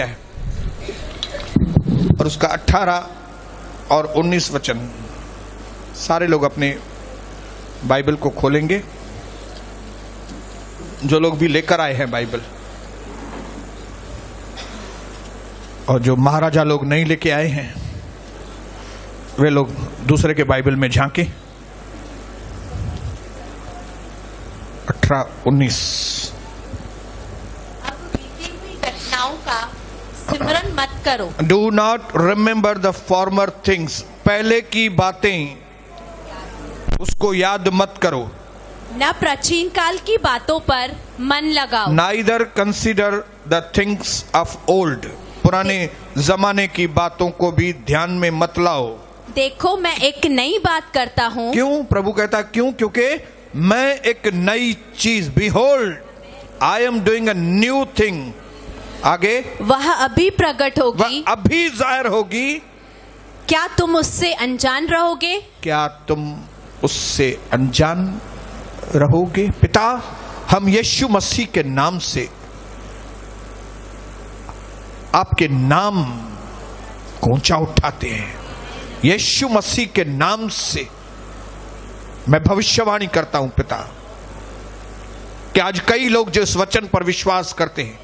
है और उसका 18 और 19 वचन। सारे लोग अपने बाइबल को खोलेंगे, जो लोग भी लेकर आए हैं बाइबल, और जो महाराजा लोग नहीं लेके आए हैं वे लोग दूसरे के बाइबल में झांके। 18-19। अब बीती हुई घटनाओं का स्मरण मत करो। Do not remember the former things. पहले की बातें उसको याद मत करो। न प्राचीन काल की बातों पर मन लगाओ। Neither consider the things of old. पुराने जमाने की बातों को भी ध्यान में मत लाओ। देखो मैं एक नई बात करता हूँ। क्यों? प्रभु कहता क्यों? क्योंकि मैं एक नई चीज, behold I am doing a new thing. आगे, वह अभी प्रकट होगी, वह अभी जाहिर होगी। क्या तुम उससे अनजान रहोगे? क्या तुम उससे अनजान रहोगे? पिता, हम यीशु मसीह के नाम से, आपके नाम को ऊंचा उठाते हैं। यीशु मसीह के नाम से मैं भविष्यवाणी करता हूं पिता, कि आज कई लोग जो इस वचन पर विश्वास करते हैं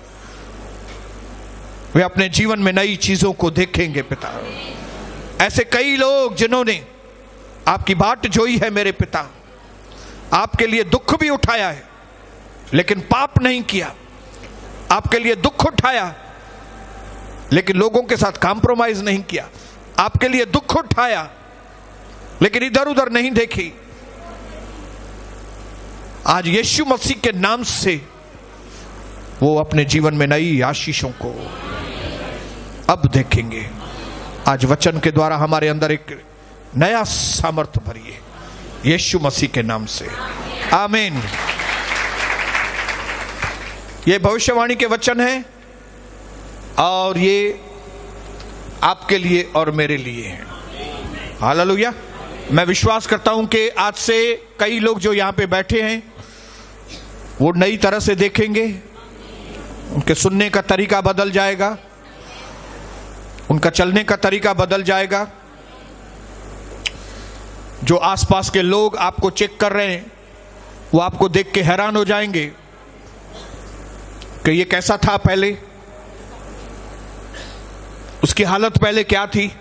वे अपने जीवन में नई चीजों को देखेंगे पिता। ऐसे कई लोग जिन्होंने आपकी बाट जोई है मेरे पिता, आपके लिए दुख भी उठाया है लेकिन पाप नहीं किया, आपके लिए दुख उठाया लेकिन लोगों के साथ कॉम्प्रोमाइज नहीं किया, आपके लिए दुख उठाया लेकिन इधर उधर नहीं देखी। आज यीशु मसीह के नाम से वो अपने जीवन में नई आशीषों को अब देखेंगे। आज वचन के द्वारा हमारे अंदर एक नया सामर्थ्य भरिए यीशु मसीह के नाम से, आमीन। ये भविष्यवाणी के वचन हैं और ये आपके लिए और मेरे लिए हैं। हालेलुया। मैं विश्वास करता हूं कि आज से कई लोग जो यहां पे बैठे हैं वो नई तरह से देखेंगे, उनके सुनने का तरीका बदल जाएगा, उनका चलने का तरीका बदल जाएगा। जो आसपास के लोग आपको चेक कर रहे हैं वो आपको देख के हैरान हो जाएंगे कि ये कैसा था पहले, उसकी हालत पहले क्या थी,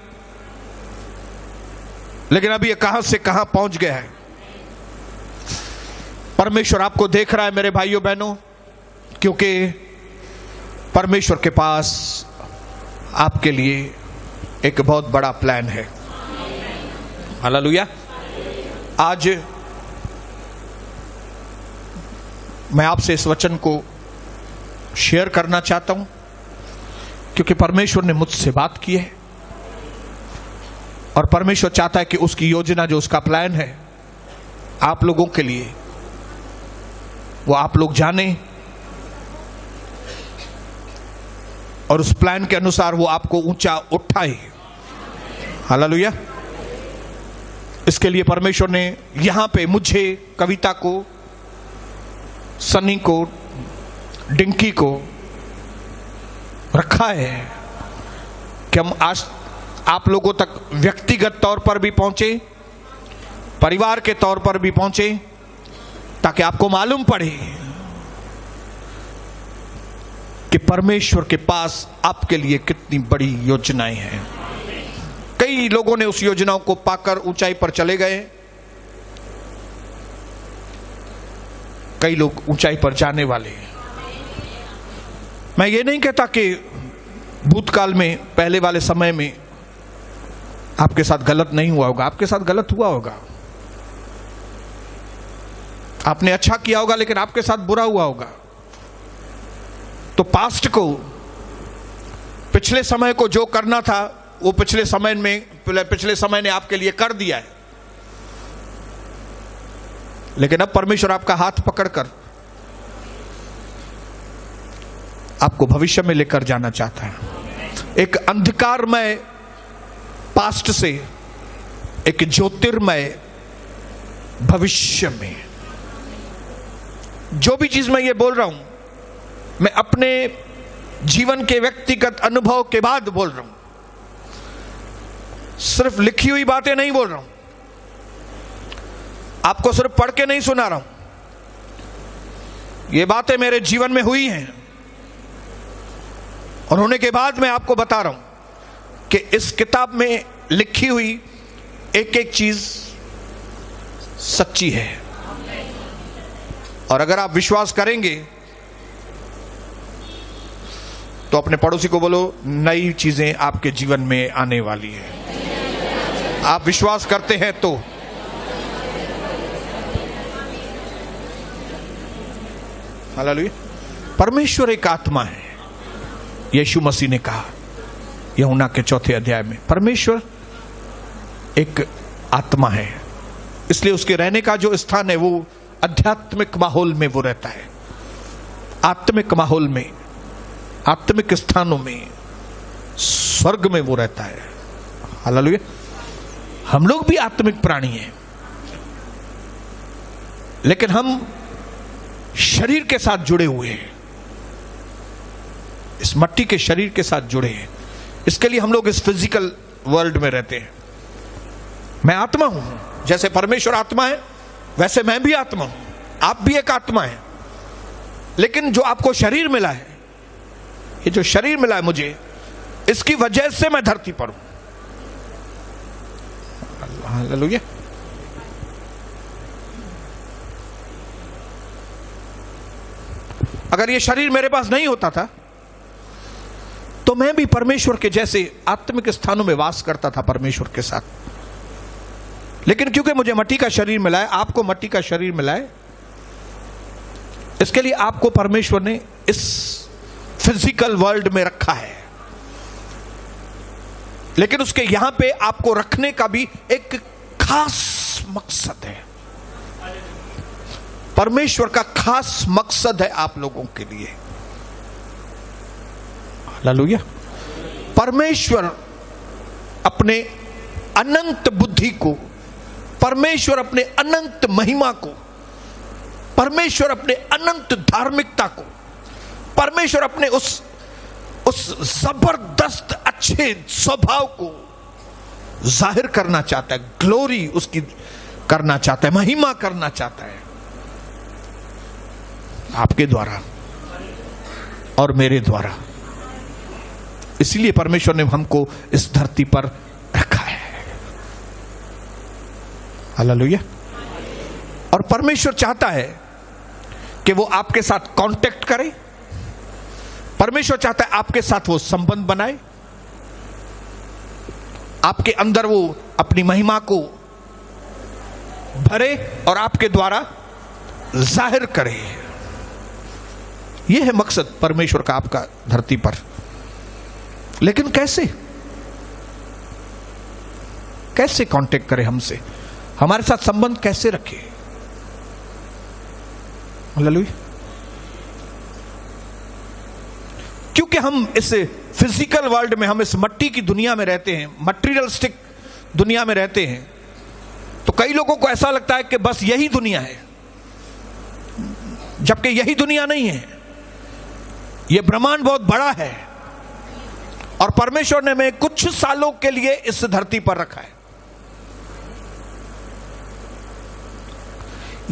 लेकिन अभी ये कहां से कहां पहुंच गया है। परमेश्वर आपको देख रहा है मेरे भाइयों बहनों, क्योंकि परमेश्वर के पास आपके लिए एक बहुत बड़ा प्लान है। हालेलुया। आज मैं आपसे इस वचन को शेयर करना चाहता हूं क्योंकि परमेश्वर ने मुझसे बात की है और परमेश्वर चाहता है कि उसकी योजना, जो उसका प्लान है आप लोगों के लिए, वो आप लोग जाने और उस प्लान के अनुसार वो आपको ऊंचा उठाए। हालेलुया। इसके लिए परमेश्वर ने यहां पे मुझे, कविता को, सनी को, डिंकी को रखा है कि हम आज आप लोगों तक व्यक्तिगत तौर पर भी पहुंचे, परिवार के तौर पर भी पहुंचे, ताकि आपको मालूम पड़े कि परमेश्वर के पास आपके लिए कितनी बड़ी योजनाएं हैं। कई लोगों ने उस योजनाओं को पाकर ऊंचाई पर चले गए, कई लोग ऊंचाई पर जाने वाले हैं। मैं ये नहीं कहता कि भूतकाल में, पहले वाले समय में आपके साथ गलत नहीं हुआ होगा, आपके साथ गलत हुआ होगा, आपने अच्छा किया होगा लेकिन आपके साथ बुरा हुआ होगा। तो पास्ट को, पिछले समय को जो करना था वो पिछले समय ने आपके लिए कर दिया है, लेकिन अब परमेश्वर आपका हाथ पकड़कर आपको भविष्य में लेकर जाना चाहता है। एक अंधकारमय पास्ट से एक ज्योतिर्मय भविष्य में। जो भी चीज मैं ये बोल रहा हूं, मैं अपने जीवन के व्यक्तिगत अनुभव के बाद बोल रहा हूं, सिर्फ लिखी हुई बातें नहीं बोल रहा हूं, आपको सिर्फ पढ़ के नहीं सुना रहा हूं, ये बातें मेरे जीवन में हुई हैं और होने के बाद मैं आपको बता रहा हूं कि इस किताब में लिखी हुई एक एक चीज सच्ची है। और अगर आप विश्वास करेंगे तो अपने पड़ोसी को बोलो, नई चीजें आपके जीवन में आने वाली है। आप विश्वास करते हैं तो हालेलुया। परमेश्वर एक आत्मा है। यीशु मसीह ने कहा यूहन्ना के 4 अध्याय में, परमेश्वर एक आत्मा है, इसलिए उसके रहने का जो स्थान है वो आध्यात्मिक माहौल में वो रहता है, आत्मिक माहौल में, आत्मिक स्थानों में, स्वर्ग में वो रहता है। हालेलुया। हम लोग भी आत्मिक प्राणी हैं, लेकिन हम शरीर के साथ जुड़े हुए हैं, इस मट्टी के शरीर के साथ जुड़े हैं। इसके लिए हम लोग इस फिजिकल वर्ल्ड में रहते हैं। मैं आत्मा हूं, जैसे परमेश्वर आत्मा है वैसे मैं भी आत्मा हूं, आप भी एक आत्मा है। लेकिन जो आपको शरीर मिला है, ये जो शरीर मिला है मुझे, इसकी वजह से मैं धरती पर हूं। हालेलुया। अगर ये शरीर मेरे पास नहीं होता था तो मैं भी परमेश्वर के जैसे आत्मिक स्थानों में वास करता था परमेश्वर के साथ। लेकिन क्योंकि मुझे मट्टी का शरीर मिला है, आपको मट्टी का शरीर मिला है, इसके लिए आपको परमेश्वर ने इस फिजिकल वर्ल्ड में रखा है। लेकिन उसके यहां पे आपको रखने का भी एक खास मकसद है। परमेश्वर का खास मकसद है आप लोगों के लिए। हालेलुया। परमेश्वर अपने अनंत बुद्धि को, परमेश्वर अपने अनंत महिमा को, परमेश्वर अपने अनंत धार्मिकता को, परमेश्वर अपने उस जबरदस्त अच्छे स्वभाव को जाहिर करना चाहता है, ग्लोरी उसकी करना चाहता है, महिमा करना चाहता है आपके द्वारा और मेरे द्वारा। इसलिए परमेश्वर ने हमको इस धरती पर रखा है। हालेलुया। और परमेश्वर चाहता है कि वो आपके साथ कांटेक्ट करे, परमेश्वर चाहता है आपके साथ वो संबंध बनाए, आपके अंदर वो अपनी महिमा को भरे और आपके द्वारा जाहिर करे। यह है मकसद परमेश्वर का आपका धरती पर। लेकिन कैसे कैसे कांटेक्ट करे हमसे, हमारे साथ संबंध कैसे रखे? हालेलुया। क्योंकि हम इस फिजिकल वर्ल्ड में, हम इस मट्टी की दुनिया में रहते हैं, मटेरियलिस्टिक दुनिया में रहते हैं, तो कई लोगों को ऐसा लगता है कि बस यही दुनिया है, जबकि यही दुनिया नहीं है। यह ब्रह्मांड बहुत बड़ा है और परमेश्वर ने हमें कुछ सालों के लिए इस धरती पर रखा है।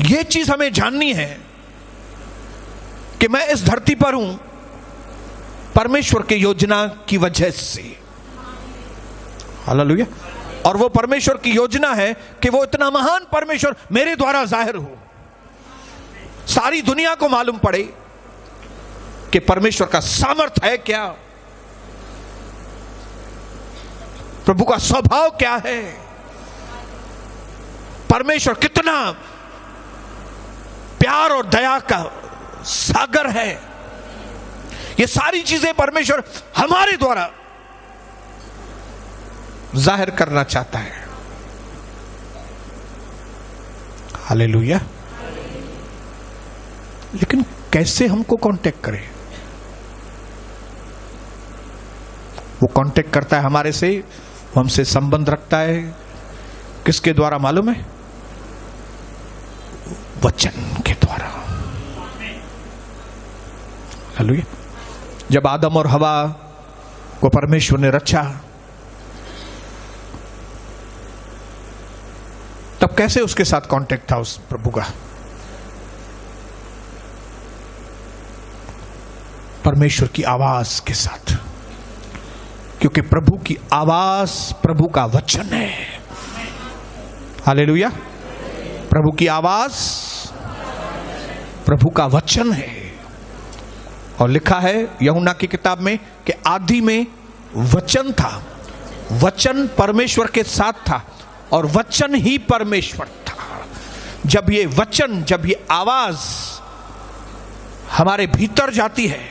यह चीज हमें जाननी है कि मैं इस धरती पर हूं परमेश्वर की योजना की वजह से। हालेलुया। और वो परमेश्वर की योजना है कि वो इतना महान परमेश्वर मेरे द्वारा जाहिर हो, सारी दुनिया को मालूम पड़े कि परमेश्वर का सामर्थ्य है क्या, प्रभु का स्वभाव क्या है, परमेश्वर कितना प्यार और दया का सागर है। ये सारी चीजें परमेश्वर हमारे द्वारा जाहिर करना चाहता है। हालेलुया। लेकिन कैसे हमको कांटेक्ट करें? वो कांटेक्ट करता है हमारे से, वो हमसे संबंध रखता है। किसके द्वारा मालूम है? वचन के द्वारा। हालेलुया। जब आदम और हवा को परमेश्वर ने रचा, तब कैसे उसके साथ कांटेक्ट था उस प्रभु का? परमेश्वर की आवाज के साथ, क्योंकि प्रभु की आवाज प्रभु का वचन है। हालेलुया। प्रभु की आवाज प्रभु का वचन है। और लिखा है यूहन्ना की किताब में कि आदि में वचन था, वचन परमेश्वर के साथ था और वचन ही परमेश्वर था। जब ये वचन, जब ये आवाज हमारे भीतर जाती है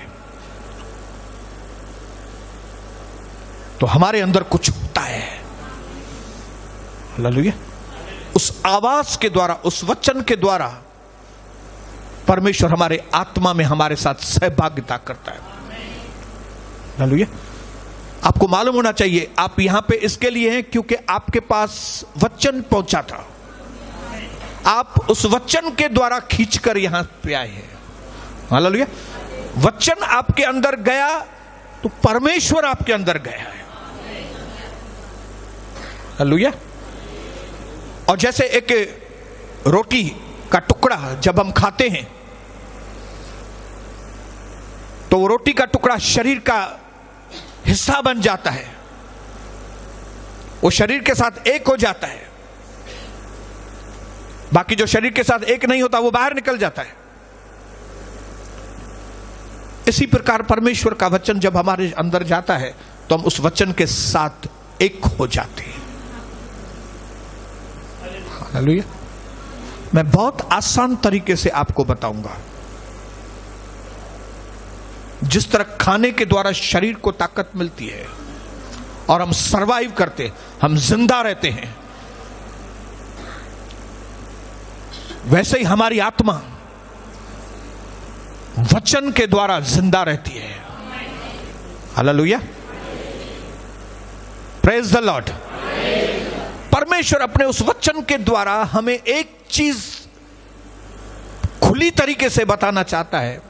तो हमारे अंदर कुछ होता है। हालेलुया। उस आवाज के द्वारा, उस वचन के द्वारा परमेश्वर हमारे आत्मा में हमारे साथ सहभागिता करता है। हालेलुया। आपको मालूम होना चाहिए आप यहां पे इसके लिए हैं क्योंकि आपके पास वचन पहुंचा था। आप उस वचन के द्वारा खींचकर यहां पे आए हैं। हालेलुया। वचन आपके अंदर गया तो परमेश्वर आपके अंदर गया है। हालेलुया। और जैसे एक रोटी का टुकड़ा जब हम खाते हैं तो वो रोटी का टुकड़ा शरीर का हिस्सा बन जाता है, वो शरीर के साथ एक हो जाता है। बाकी जो शरीर के साथ एक नहीं होता वो बाहर निकल जाता है। इसी प्रकार परमेश्वर का वचन जब हमारे अंदर जाता है तो हम उस वचन के साथ एक हो जाते हैं। हालेलुया। मैं बहुत आसान तरीके से आपको बताऊंगा। जिस तरह खाने के द्वारा शरीर को ताकत मिलती है और हम सरवाइव करते, हम जिंदा रहते हैं, वैसे ही हमारी आत्मा वचन के द्वारा जिंदा रहती है। हालेलुया। Praise the Lord. परमेश्वर अपने उस वचन के द्वारा हमें एक चीज खुली तरीके से बताना चाहता है।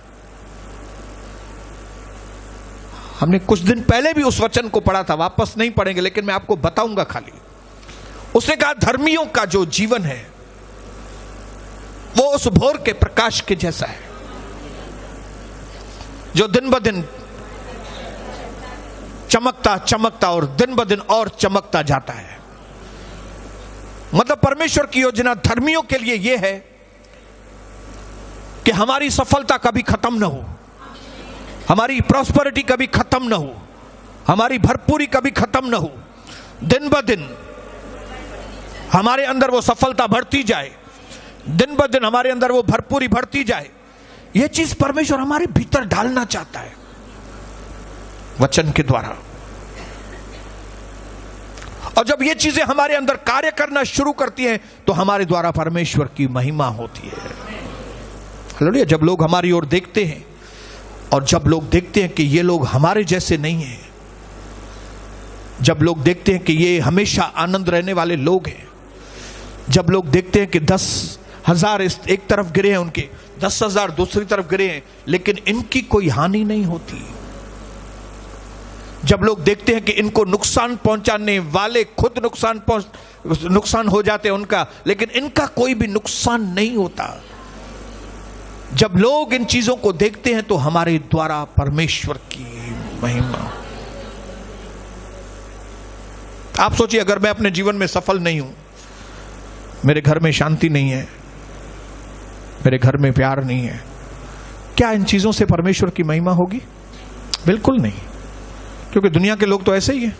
हमने कुछ दिन पहले भी उस वचन को पढ़ा था, वापस नहीं पढ़ेंगे, लेकिन मैं आपको बताऊंगा खाली। उसने कहा धर्मियों का जो जीवन है वो उस भोर के प्रकाश के जैसा है जो दिन ब दिन चमकता चमकता और दिन ब दिन और चमकता जाता है। मतलब परमेश्वर की योजना धर्मियों के लिए यह है कि हमारी सफलता कभी खत्म ना हो, हमारी प्रॉस्पेरिटी कभी खत्म ना हो, हमारी भरपूरी कभी खत्म ना हो। दिन ब दिन हमारे अंदर वो सफलता बढ़ती जाए, दिन ब दिन हमारे अंदर वो भरपूरी बढ़ती जाए। यह चीज परमेश्वर हमारे भीतर डालना चाहता है वचन के द्वारा। और जब ये चीजें हमारे अंदर कार्य करना शुरू करती हैं तो हमारे द्वारा परमेश्वर की महिमा होती है। हालेलुया। जब लोग हमारी ओर देखते हैं और जब लोग देखते हैं कि ये लोग हमारे जैसे नहीं हैं, जब लोग देखते हैं कि ये हमेशा आनंद रहने वाले लोग हैं, जब लोग देखते हैं कि 10,000 एक तरफ गिरे हैं, उनके 10,000 दूसरी तरफ गिरे हैं, लेकिन इनकी कोई हानि नहीं होती, जब लोग देखते हैं कि इनको नुकसान पहुंचाने वाले खुद नुकसान हो जाते हैं उनका, लेकिन इनका कोई भी नुकसान नहीं होता, जब लोग इन चीजों को देखते हैं तो हमारे द्वारा परमेश्वर की महिमा। आप सोचिए, अगर मैं अपने जीवन में सफल नहीं हूं, मेरे घर में शांति नहीं है, मेरे घर में प्यार नहीं है, क्या इन चीजों से परमेश्वर की महिमा होगी? बिल्कुल नहीं, क्योंकि दुनिया के लोग तो ऐसे ही हैं।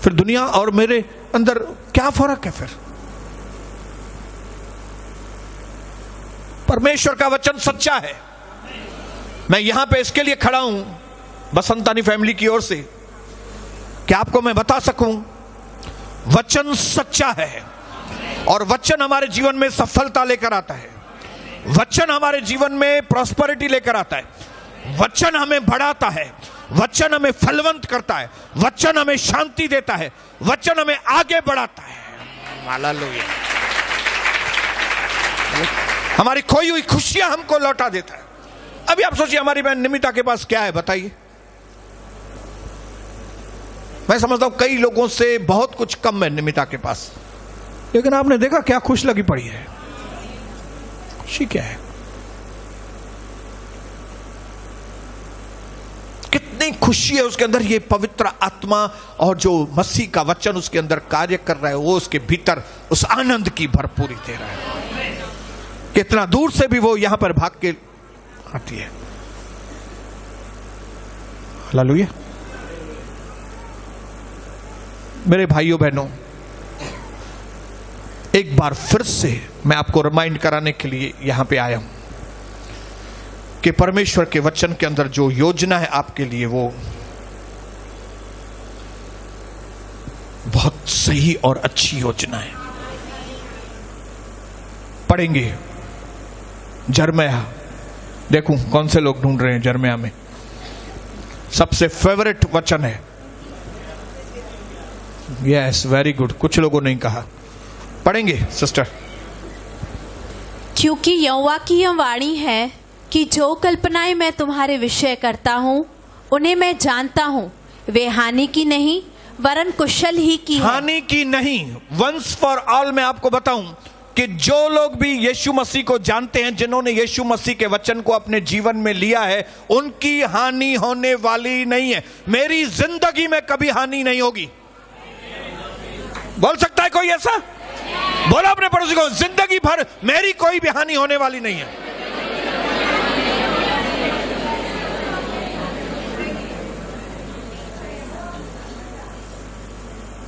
फिर दुनिया और मेरे अंदर क्या फर्क है? फिर परमेश्वर का वचन सच्चा है। मैं यहां पे इसके लिए खड़ा हूं बसंतानी फैमिली की ओर से कि आपको मैं बता सकूं वचन सच्चा है और वचन हमारे जीवन में सफलता लेकर आता है, वचन हमारे जीवन में प्रॉस्पेरिटी लेकर आता है, वचन हमें बढ़ाता है, वचन हमें फलवंत करता है, वचन हमें शांति देता है, वचन हमें आगे बढ़ाता है। हालेलुया। हमारी खोई हुई खुशियां हमको लौटा देता है। अभी आप सोचिए हमारी बहन निमिता के पास क्या है बताइए। मैं समझता हूं कई लोगों से बहुत कुछ कम है निमिता के पास, लेकिन आपने देखा क्या खुश लगी पड़ी है। खुशी क्या है? कितनी खुशी है उसके अंदर। ये पवित्र आत्मा और जो मसीह का वचन उसके अंदर कार्य कर रहा है, वो उसके भीतर उस आनंद की भरपूरी दे रहा है। कितना दूर से भी वो यहां पर भाग के आती है। हालेलुया। मेरे भाइयों बहनों, एक बार फिर से मैं आपको रिमाइंड कराने के लिए यहां पे आया हूं कि परमेश्वर के वचन के अंदर जो योजना है आपके लिए, वो बहुत सही और अच्छी योजना है। पढ़ेंगे जर्मया। देखूं कौन से लोग ढूंढ रहे हैं जर्मया में। सबसे फेवरेट वचन है। Yes, very good. कुछ लोगों ने कहा। पढ़ेंगे सिस्टर। क्योंकि यहोवा की यह वाणी है कि जो कल्पनाएं मैं तुम्हारे विषय करता हूँ उन्हें मैं जानता हूँ, वे हानि की नहीं वरन कुशल ही की है। हानि की नहीं। वंस फॉर ऑल मैं आपको बताऊं कि जो लोग भी यीशु मसीह को जानते हैं, जिन्होंने यीशु मसीह के वचन को अपने जीवन में लिया है, उनकी हानि होने वाली नहीं है। मेरी जिंदगी में कभी हानि नहीं होगी। बोल सकता है कोई ऐसा? बोलो अपने पड़ोसी को, जिंदगी भर मेरी कोई भी हानि होने वाली नहीं है।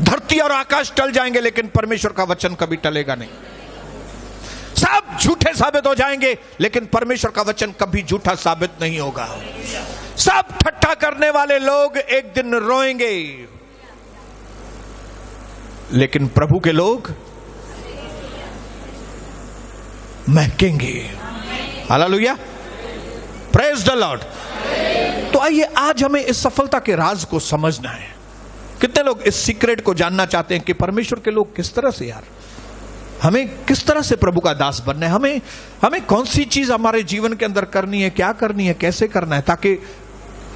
धरती और आकाश टल जाएंगे, लेकिन परमेश्वर का वचन कभी टलेगा नहीं। सब झूठे साबित हो जाएंगे, लेकिन परमेश्वर का वचन कभी झूठा साबित नहीं होगा। सब ठट्ठा करने वाले लोग एक दिन रोएंगे, लेकिन प्रभु के लोग महकेंगे। Hallelujah, praise the lord. तो आइए आज हमें इस सफलता के राज को समझना है। कितने लोग इस सीक्रेट को जानना चाहते हैं कि परमेश्वर के लोग किस तरह से, यार हमें किस तरह से प्रभु का दास बनना है, हमें कौन सी चीज हमारे जीवन के अंदर करनी है, क्या करनी है, कैसे करना है, ताकि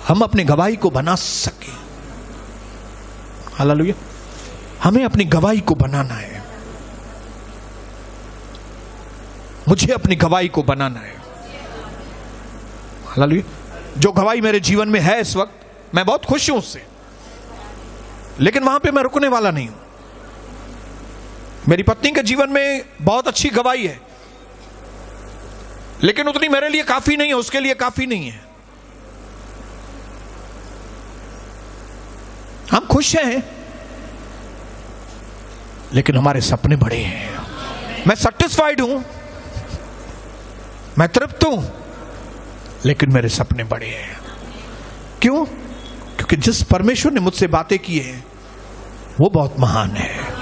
हम अपनी गवाही को बना सकें। हालेलुया। हमें अपनी गवाही को बनाना है। मुझे अपनी गवाही को बनाना है। हालेलुया। जो गवाही मेरे जीवन में है इस वक्त, मैं बहुत खुश हूं उससे, लेकिन वहां पे मैं रुकने वाला नहीं हूं। मेरी पत्नी के जीवन में बहुत अच्छी गवाही है, लेकिन उतनी मेरे लिए काफी नहीं है, उसके लिए काफी नहीं है। हम खुश हैं, लेकिन हमारे सपने बड़े हैं। मैं सेटिस्फाइड हूं, मैं तृप्त हूं, लेकिन मेरे सपने बड़े हैं। क्यों? क्योंकि जिस परमेश्वर ने मुझसे बातें की है वो बहुत महान है।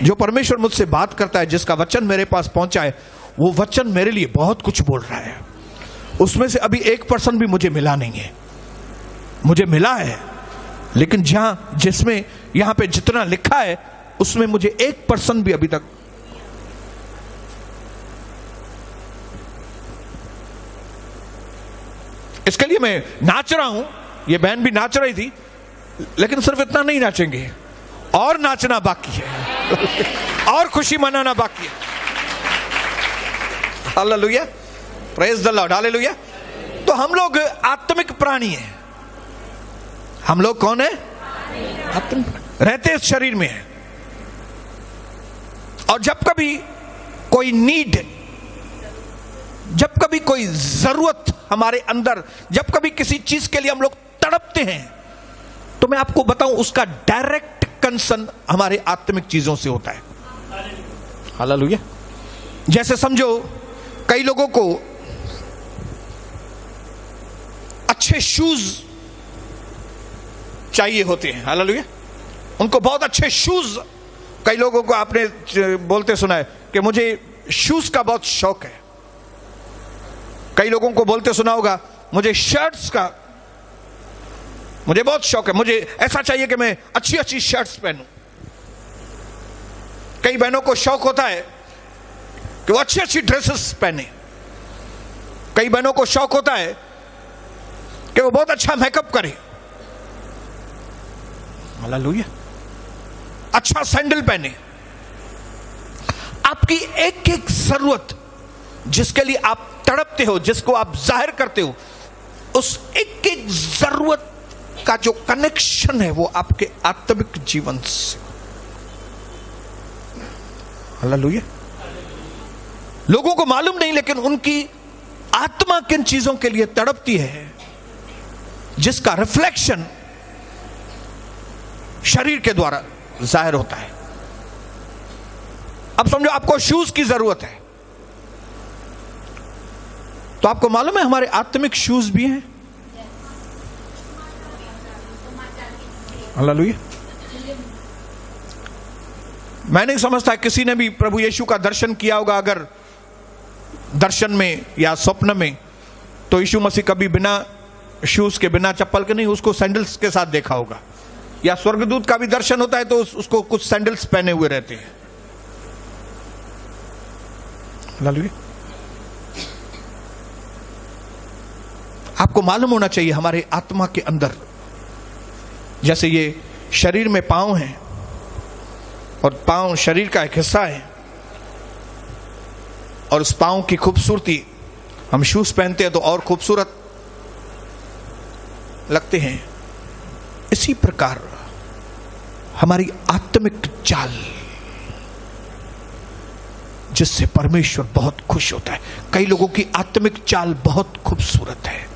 जो परमेश्वर मुझसे बात करता है, जिसका वचन मेरे पास पहुंचा है, वो वचन मेरे लिए बहुत कुछ बोल रहा है। उसमें से अभी 1% भी मुझे मिला नहीं है। मुझे मिला है, लेकिन जिसमें यहां पे जितना लिखा है, उसमें मुझे 1% भी अभी तक इसके लिए मैं नाच रहा हूं। ये बहन भी नाच रही थी, लेकिन सिर्फ इतना नहीं नाचेंगे, और नाचना बाकी है और खुशी मनाना बाकी है। Hallelujah, praise the Lord, hallelujah. तो हम लोग आत्मिक प्राणी हैं। हम लोग कौन है? आत्मिक, रहते इस शरीर में हैं। और जब कभी कोई नीड, जब कभी कोई जरूरत हमारे अंदर, जब कभी किसी चीज के लिए हम लोग तड़पते हैं, तो मैं आपको बताऊं, उसका डायरेक्ट कंसर्न हमारे आत्मिक चीजों से होता है। हालेलुया। जैसे समझो, कई लोगों को अच्छे शूज चाहिए होते हैं। हालेलुया। उनको बहुत अच्छे शूज, कई लोगों को आपने बोलते सुना है कि मुझे शूज का बहुत शौक है। कई लोगों को बोलते सुना होगा, मुझे शर्ट्स का मुझे बहुत शौक है, मुझे ऐसा चाहिए कि मैं अच्छी अच्छी शर्ट्स पहनूं। कई बहनों को शौक होता है कि वो अच्छी अच्छी ड्रेसेस पहने। कई बहनों को शौक होता है कि वो बहुत अच्छा मेकअप करे, हालेलुया, अच्छा सैंडल पहने। आपकी एक एक जरूरत जिसके लिए आप तड़पते हो, जिसको आप जाहिर करते हो, उस एक एक जरूरत का जो कनेक्शन है वो आपके आत्मिक जीवन से। हालेलुया। लोगों को मालूम नहीं, लेकिन उनकी आत्मा किन चीजों के लिए तड़पती है जिसका रिफ्लेक्शन शरीर के द्वारा जाहिर होता है। अब समझो आपको शूज की जरूरत है, तो आपको मालूम है हमारे आत्मिक शूज भी हैं। हालेलुया। मैं नहीं समझता किसी ने भी प्रभु यीशु का दर्शन किया होगा, अगर दर्शन में या स्वप्न में, तो यीशु मसीह कभी बिना शूज के, बिना चप्पल के नहीं, उसको सैंडल्स के साथ देखा होगा। या स्वर्गदूत का भी दर्शन होता है तो उसको कुछ सैंडल्स पहने हुए रहते हैं। हालेलुया। आपको मालूम होना चाहिए हमारे आत्मा के अंदर, जैसे ये शरीर में पांव हैं और पांव शरीर का एक हिस्सा है, और उस पांव की खूबसूरती हम शूज पहनते हैं तो और खूबसूरत लगते हैं। इसी प्रकार हमारी आत्मिक चाल, जिससे परमेश्वर बहुत खुश होता है। कई लोगों की आत्मिक चाल बहुत खूबसूरत है,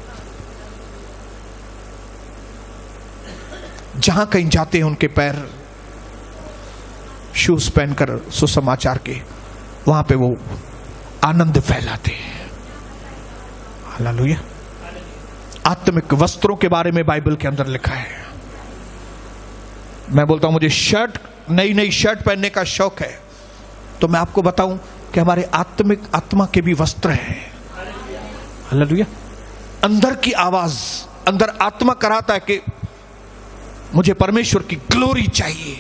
जहां कहीं जाते हैं उनके पैर शूज पहनकर सुसमाचार के, वहां पे वो आनंद फैलाते हैं। हालेलुया। आत्मिक वस्त्रों के बारे में बाइबल के अंदर लिखा है। मैं बोलता हूं मुझे शर्ट, नई नई शर्ट पहनने का शौक है, तो मैं आपको बताऊं कि हमारे आत्मिक आत्मा के भी वस्त्र हैं। हालेलुया। अंदर की आवाज, अंदर आत्मा कराता है कि मुझे परमेश्वर की ग्लोरी चाहिए,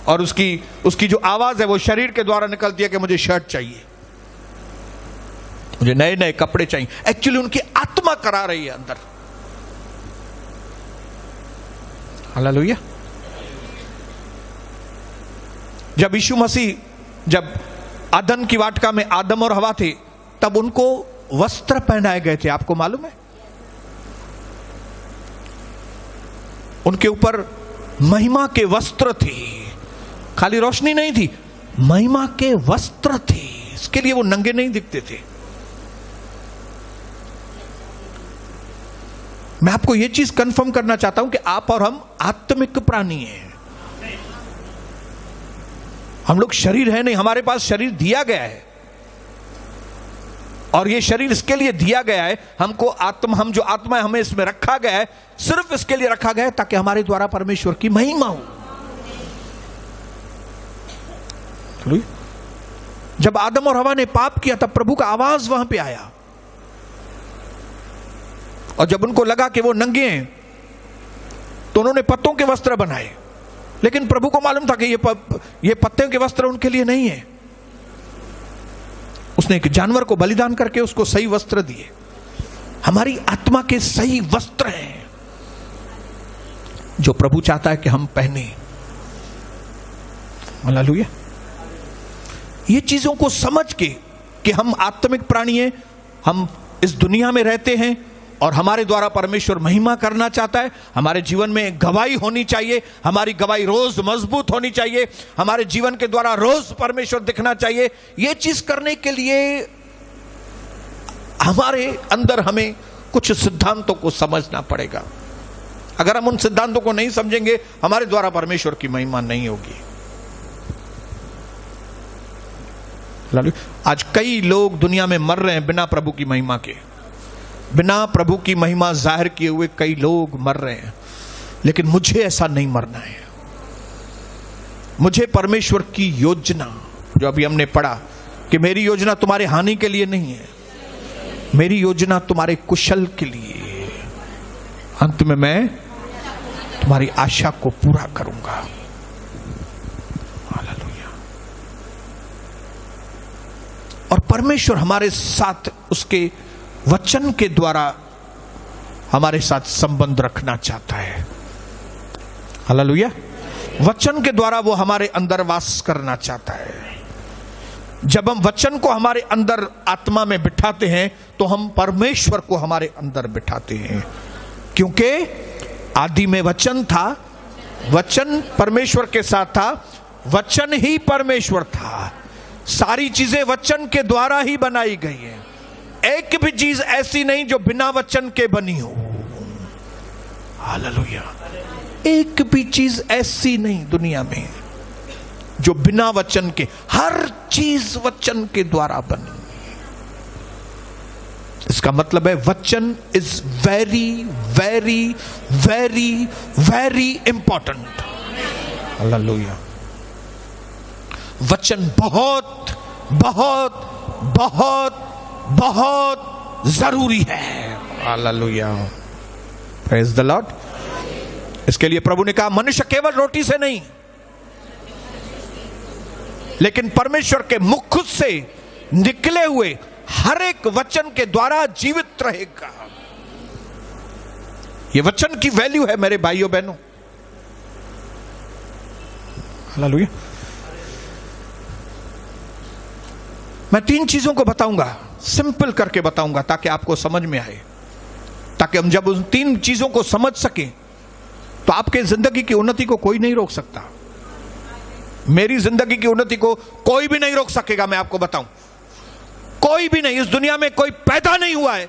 और उसकी जो आवाज है वो शरीर के द्वारा निकलती है कि मुझे शर्ट चाहिए, मुझे नए नए कपड़े चाहिए। एक्चुअली उनकी आत्मा करा रही है अंदर। हालेलुया। जब यीशु मसीह, जब आदन की वाटिका में आदम और हवा थे, तब उनको वस्त्र पहनाए गए थे। आपको मालूम है, उनके ऊपर महिमा के वस्त्र थे। खाली रोशनी नहीं थी, महिमा के वस्त्र थे। इसके लिए वो नंगे नहीं दिखते थे। मैं आपको यह चीज कंफर्म करना चाहता हूं कि आप और हम आत्मिक प्राणी हैं। हम लोग शरीर है नहीं, हमारे पास शरीर दिया गया है, और ये शरीर इसके लिए दिया गया है, हमको हम जो आत्मा है हमें इसमें रखा गया है, सिर्फ इसके लिए रखा गया है ताकि हमारे द्वारा परमेश्वर की महिमा हो। जब आदम और हवा ने पाप किया तब प्रभु का आवाज वहां पे आया, और जब उनको लगा कि वो नंगे हैं तो उन्होंने पत्तों के वस्त्र बनाए। लेकिन प्रभु को मालूम था कि ये पत्ते के वस्त्र उनके लिए नहीं है। उसने एक जानवर को बलिदान करके उसको सही वस्त्र दिए। हमारी आत्मा के सही वस्त्र हैं जो प्रभु चाहता है कि हम पहने। हालेलुया। ये चीजों को समझ के कि हम आत्मिक प्राणी हैं, हम इस दुनिया में रहते हैं और हमारे द्वारा परमेश्वर महिमा करना चाहता है। हमारे जीवन में गवाही होनी चाहिए, हमारी गवाही रोज मजबूत होनी चाहिए, हमारे जीवन के द्वारा रोज परमेश्वर दिखना चाहिए। यह चीज करने के लिए हमारे अंदर हमें कुछ सिद्धांतों को समझना पड़ेगा। अगर हम उन सिद्धांतों को नहीं समझेंगे, हमारे द्वारा परमेश्वर की महिमा नहीं होगी। आज कई लोग दुनिया में मर रहे हैं बिना प्रभु की महिमा के, बिना प्रभु की महिमा जाहिर किए हुए कई लोग मर रहे हैं। लेकिन मुझे ऐसा नहीं मरना है। मुझे परमेश्वर की योजना, जो अभी हमने पढ़ा कि मेरी योजना तुम्हारे हानि के लिए नहीं है, मेरी योजना तुम्हारे कुशल के लिए। अंत में मैं तुम्हारी आशा को पूरा करूंगा। हालेलुया। और परमेश्वर हमारे साथ उसके वचन के द्वारा हमारे साथ संबंध रखना चाहता है। हालेलुया। वचन के द्वारा वो हमारे अंदर वास करना चाहता है। जब हम वचन को हमारे अंदर आत्मा में बिठाते हैं तो हम परमेश्वर को हमारे अंदर बिठाते हैं, क्योंकि आदि में वचन था, वचन परमेश्वर के साथ था, वचन ही परमेश्वर था। सारी चीजें वचन के द्वारा ही बनाई गई हैं। एक भी चीज ऐसी नहीं जो बिना वचन के बनी हो। हालेलुया। एक भी चीज ऐसी नहीं दुनिया में जो बिना वचन के, हर चीज वचन के द्वारा बनी। इसका मतलब है वचन is very very very very important. Hallelujah. वचन बहुत बहुत बहुत बहुत जरूरी है। हालेलुया। Praise the Lord. इसके लिए प्रभु ने कहा मनुष्य केवल रोटी से नहीं लेकिन परमेश्वर के मुख से निकले हुए हर एक वचन के द्वारा जीवित रहेगा। यह वचन की वैल्यू है मेरे भाइयों बहनों। हालेलुया। मैं 3 चीजों को बताऊंगा, सिंपल करके बताऊंगा ताकि आपको समझ में आए, ताकि हम जब उन 3 चीजों को समझ सकें तो आपके जिंदगी की उन्नति को कोई नहीं रोक सकता। मेरी जिंदगी की उन्नति को कोई भी नहीं रोक सकेगा। मैं आपको बताऊं, कोई भी नहीं, इस दुनिया में कोई पैदा नहीं हुआ है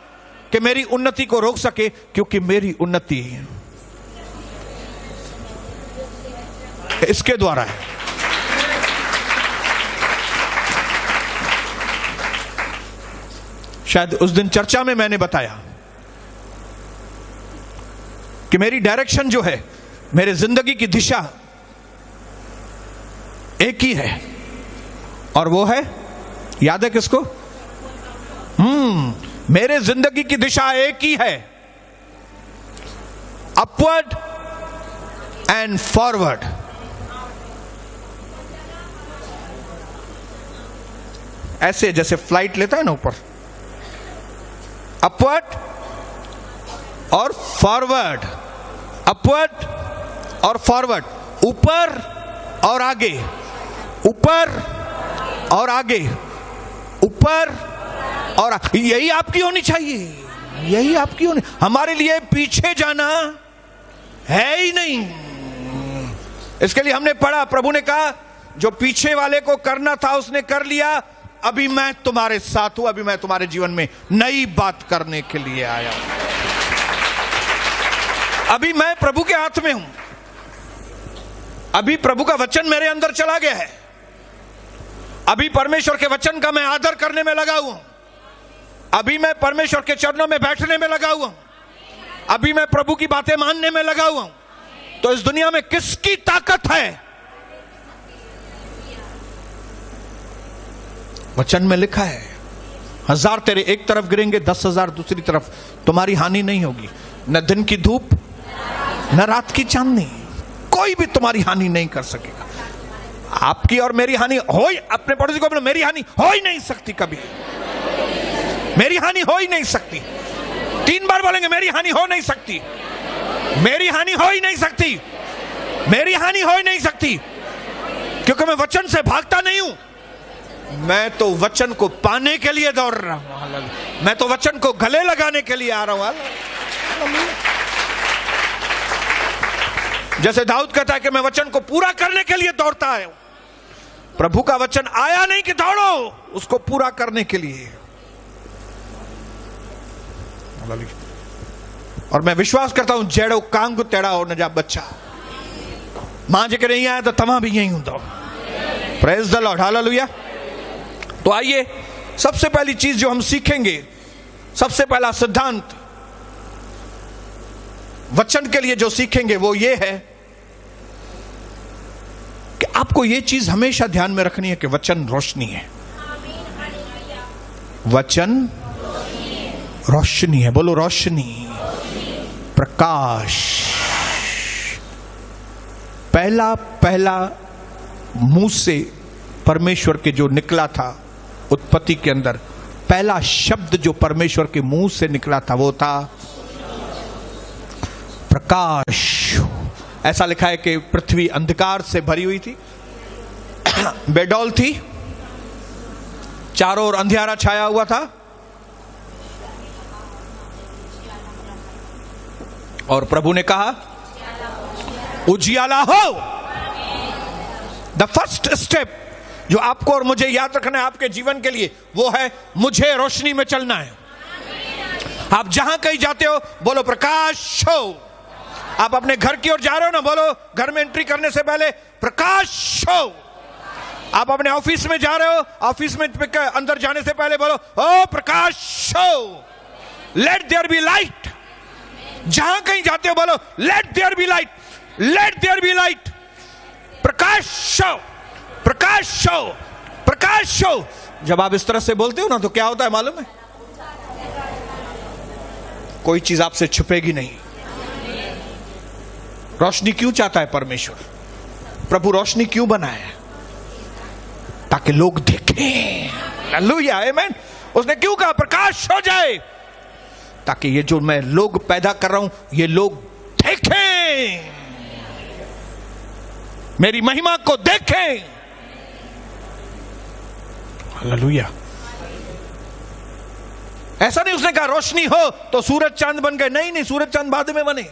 कि मेरी उन्नति को रोक सके, क्योंकि मेरी उन्नति इसके द्वारा है। शायद उस दिन चर्चा में मैंने बताया कि मेरी डायरेक्शन जो है, मेरे जिंदगी की दिशा एक ही है, और वो है, याद है किसको? मेरे जिंदगी की दिशा एक ही है, अपवर्ड एंड फॉरवर्ड। ऐसे जैसे फ्लाइट लेता है ना ऊपर, अपवर्ड और फॉरवर्ड, अपवर्ड और फॉरवर्ड, ऊपर और आगे, ऊपर और आगे, ऊपर और यही आपकी होनी चाहिए, यही आपकी होनी। हमारे लिए पीछे जाना है ही नहीं। इसके लिए हमने पढ़ा, प्रभु ने कहा जो पीछे वाले को करना था उसने कर लिया, अभी मैं तुम्हारे साथ हूं, अभी मैं तुम्हारे जीवन में नई बात करने के लिए आया हूं। अभी मैं प्रभु के हाथ में हूं, अभी प्रभु का वचन मेरे अंदर चला गया है, अभी परमेश्वर के वचन का मैं आदर करने में लगा हुआ हूं, अभी मैं परमेश्वर के चरणों में बैठने में लगा हुआ हूं, अभी मैं प्रभु की बातें मानने में लगा हुआ हूं। तो इस दुनिया में किसकी ताकत है? वचन में लिखा है 1000 तेरे एक तरफ गिरेंगे, 10,000 दूसरी तरफ, तुम्हारी हानि नहीं होगी। न दिन की धूप न रात की चांदनी, कोई भी तुम्हारी हानि नहीं कर सकेगा। आपकी और मेरी हानि हो ही, अपने पड़ोसी को बोलो मेरी हानि हो ही नहीं सकती, कभी मेरी हानि हो ही नहीं सकती। 3 बार बोलेंगे मेरी हानि हो नहीं सकती, मेरी हानि हो ही नहीं सकती, मेरी हानि हो ही नहीं सकती, क्योंकि मैं वचन से भागता नहीं हूं, मैं तो वचन को पाने के लिए दौड़ रहा हूं, मैं तो वचन को गले लगाने के लिए आ रहा हूं। जैसे दाऊद कहता है कि मैं वचन को पूरा करने के लिए दौड़ता हूं, प्रभु का वचन आया नहीं कि दौड़ो उसको पूरा करने के लिए। और मैं विश्वास करता हूं जेड़ो कांग तेड़ा हो न जा बच्चा, मां जेकर नहीं आया तो तमा भी यही हूं। Praise the Lord, hallelujah. तो आइए, सबसे पहली चीज जो हम सीखेंगे, सबसे पहला सिद्धांत वचन के लिए जो सीखेंगे वो ये है कि आपको ये चीज हमेशा ध्यान में रखनी है कि वचन रोशनी है। वचन रोशनी है, बोलो रोशनी, प्रकाश। पहला मुंह से परमेश्वर के जो निकला था उत्पत्ति के अंदर, पहला शब्द जो परमेश्वर के मुंह से निकला था वो था प्रकाश। ऐसा लिखा है कि पृथ्वी अंधकार से भरी हुई थी, बेडौल थी, चारों ओर अंधियारा छाया हुआ था, और प्रभु ने कहा उजियाला हो। द फर्स्ट स्टेप जो आपको और मुझे याद रखना है आपके जीवन के लिए, वो है मुझे रोशनी में चलना है। आप जहां कहीं जाते हो बोलो प्रकाश हो। आप अपने घर की ओर जा रहे हो ना, बोलो घर में एंट्री करने से पहले प्रकाश हो। आप अपने ऑफिस में जा रहे हो, ऑफिस में अंदर जाने से पहले बोलो ओ प्रकाश हो, लेट देयर बी लाइट। जहां कहीं जाते हो बोलो let there be light, let there be light. प्रकाश हो, प्रकाश हो, प्रकाश हो। जब आप इस तरह से बोलते हो ना तो क्या होता है मालूम है? कोई चीज आपसे छुपेगी नहीं। रोशनी क्यों चाहता है परमेश्वर? प्रभु रोशनी क्यों बनाया? ताकि लोग देखें। हालेलुया, आमेन। उसने क्यों कहा प्रकाश हो जाए? ताकि ये जो मैं लोग पैदा कर रहा हूं ये लोग देखें, मेरी महिमा को देखें। हालेलुया। ऐसा नहीं उसने कहा रोशनी हो तो सूरज चांद बन गए। नहीं, सूरज चांद बाद में बने।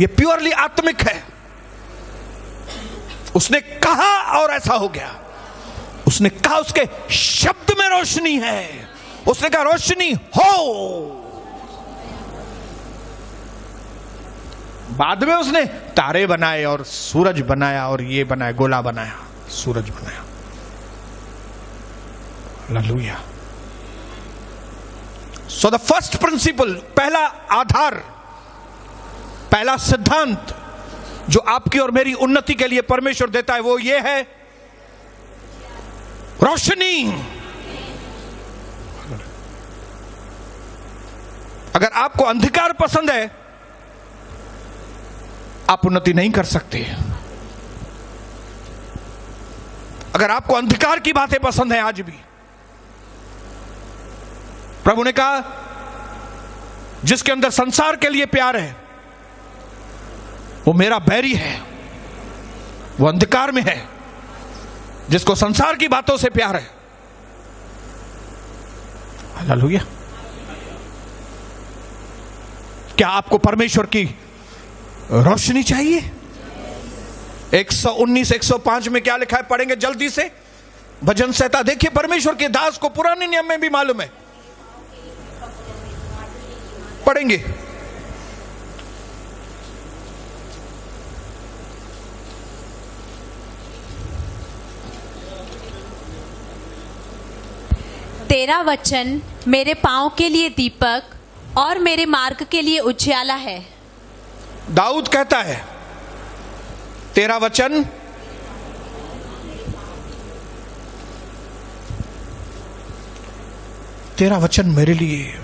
ये प्योरली आत्मिक है। उसने कहा और ऐसा हो गया। उसने कहा, उसके शब्द में रोशनी है। उसने कहा रोशनी हो। बाद में उसने तारे बनाए और सूरज बनाया और ये बनाया, गोला बनाया, सूरज बनाया। Hallelujah. So the first principle, पहला आधार, पहला सिद्धांत जो आपकी और मेरी उन्नति के लिए परमेश्वर देता है वो ये है रोशनी। अगर आपको अंधकार पसंद है आप उन्नति नहीं कर सकते। अगर आपको अंधकार की बातें पसंद है, आज भी प्रभु ने कहा जिसके अंदर संसार के लिए प्यार है वो मेरा बैरी है, वो अंधकार में है। जिसको संसार की बातों से प्यार है, हालेलुया। क्या आपको परमेश्वर की रोशनी चाहिए? 119 105 में क्या लिखा है? पढ़ेंगे जल्दी से भजन संहिता। देखिए परमेश्वर के दास को पुराने नियम में भी मालूम है, पढ़ेंगे। तेरा वचन मेरे पांव के लिए दीपक और मेरे मार्ग के लिए उजियाला है। दाऊद कहता है तेरा वचन मेरे लिए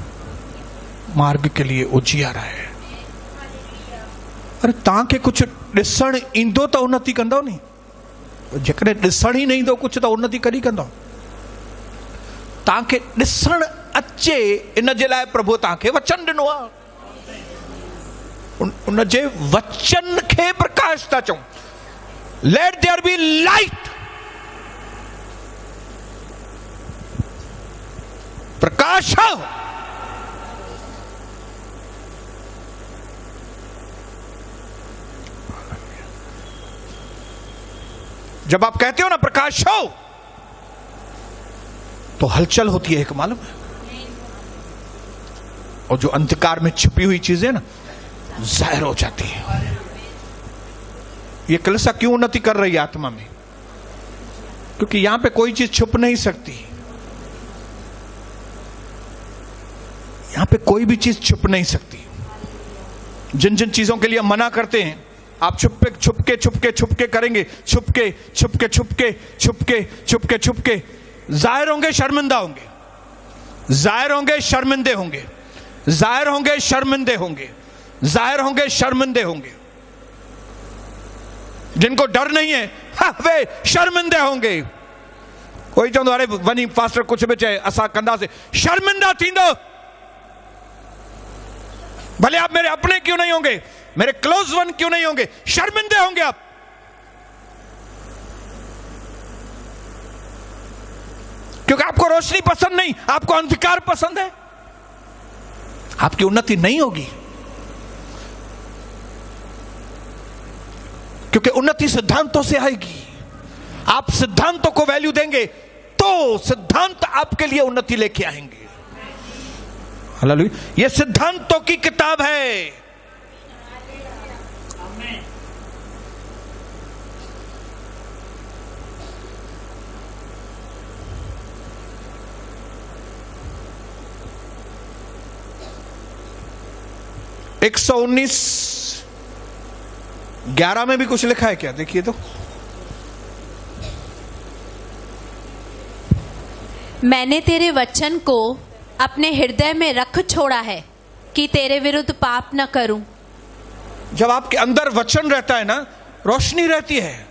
मार्ग के लिए उजियारा है। अरे ताके कुछ ॾिसण ईंदो त उन्नति कंदो नी। जेकॾहिं ॾिसण ही न ईंदो कुछ त उन्नति कॾहिं कंदो? ताके ॾिसण अचे इन जे लाइ प्रभु तव्हांखे वचन ॾिनो आहे। उन जे वचन खे प्रकाश था चऊं। Let there be light. प्रकाश हो। जब आप कहते हो ना प्रकाश हो तो हलचल होती है, एक मालूम है। और जो अंधकार में छिपी हुई चीजें ना जाहिर हो जाती है। ये कलीसिया क्यों उन्नति कर रही है आत्मा में? क्योंकि यहां पे कोई चीज छुप नहीं सकती। यहां पे कोई भी चीज छुप नहीं सकती। जिन जिन चीजों के लिए हम मना करते हैं, आप छुपके करेंगे, छुपके जाहिर होंगे, शर्मिंदा होंगे, जाहिर होंगे, शर्मिंदे होंगे, जाहिर होंगे, शर्मिंदे होंगे, जाहिर होंगे, शर्मिंदे होंगे। जिनको डर नहीं है वे शर्मिंदे होंगे। कोई चवंदो अरे वनी पास्टर कुछ भी चए असां कंदासीं, शर्मिंदा थींदो। भले आप मेरे अपने क्यों नहीं होंगे, मेरे क्लोज वन क्यों नहीं होंगे, शर्मिंदे होंगे आप। क्योंकि आपको रोशनी पसंद नहीं, आपको अंधकार पसंद है, आपकी उन्नति नहीं होगी। क्योंकि उन्नति सिद्धांतों से आएगी। आप सिद्धांतों को वैल्यू देंगे तो सिद्धांत आपके लिए उन्नति लेके आएंगे। हालेलुया। यह सिद्धांतों की किताब है। एक 119:11 में भी कुछ लिखा है क्या? देखिए तो, मैंने तेरे वचन को अपने हृदय में रख छोड़ा है कि तेरे विरुद्ध पाप न करूं। जब आपके अंदर वचन रहता है ना, रोशनी रहती है,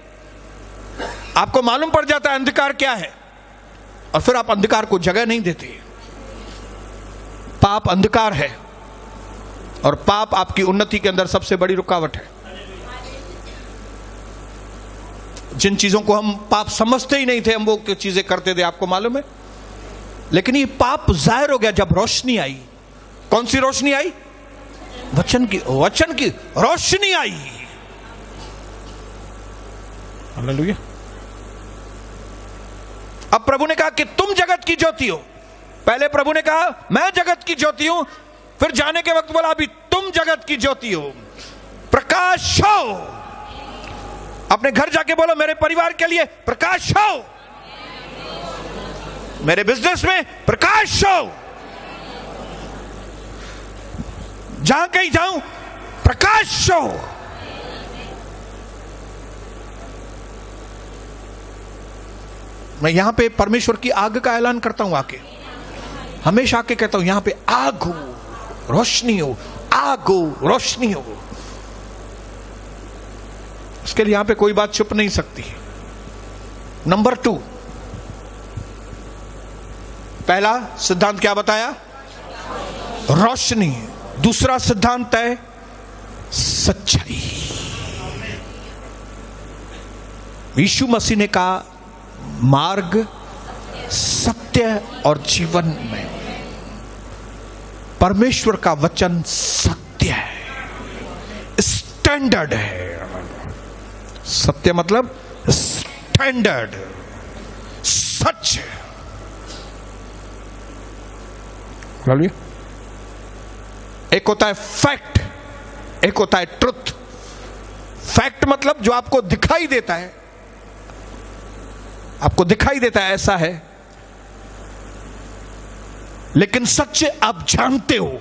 आपको मालूम पड़ जाता है अंधकार क्या है, और फिर आप अंधकार को जगह नहीं देते। पाप अंधकार है, और पाप आपकी उन्नति के अंदर सबसे बड़ी रुकावट है। जिन चीजों को हम पाप समझते ही नहीं थे, हम वो चीजें करते थे, आपको मालूम है। लेकिन ये पाप जाहिर हो गया जब रोशनी आई। कौन सी रोशनी आई? वचन की रोशनी आई। हालेलुया। अब प्रभु ने कहा कि तुम जगत की ज्योति हो। पहले प्रभु ने कहा मैं जगत की ज्योति हूं, फिर जाने के वक्त बोला अभी तुम जगत की ज्योति हो, प्रकाश हो। अपने घर जाके बोलो मेरे परिवार के लिए प्रकाश हो, मेरे बिजनेस में प्रकाश हो, जहां कहीं जाऊं प्रकाश हो। मैं यहां पे परमेश्वर की आग का ऐलान करता हूं। आके हमेशा आके कहता हूं यहां पे आग हो, रोशनी हो, आग हो, रोशनी हो। उसके लिए यहां पे कोई बात छुप नहीं सकती। नंबर 2, पहला सिद्धांत क्या बताया? रोशनी। दूसरा सिद्धांत है सच्चाई। यीशु मसीह ने कहा मार्ग, सत्य और जीवन में परमेश्वर का वचन सत्य है, स्टैंडर्ड है। सत्य मतलब स्टैंडर्ड, सच। एक होता है फैक्ट, एक होता है ट्रुथ। फैक्ट मतलब जो आपको दिखाई देता है, आपको दिखाई देता है ऐसा है, लेकिन सच आप जानते हो।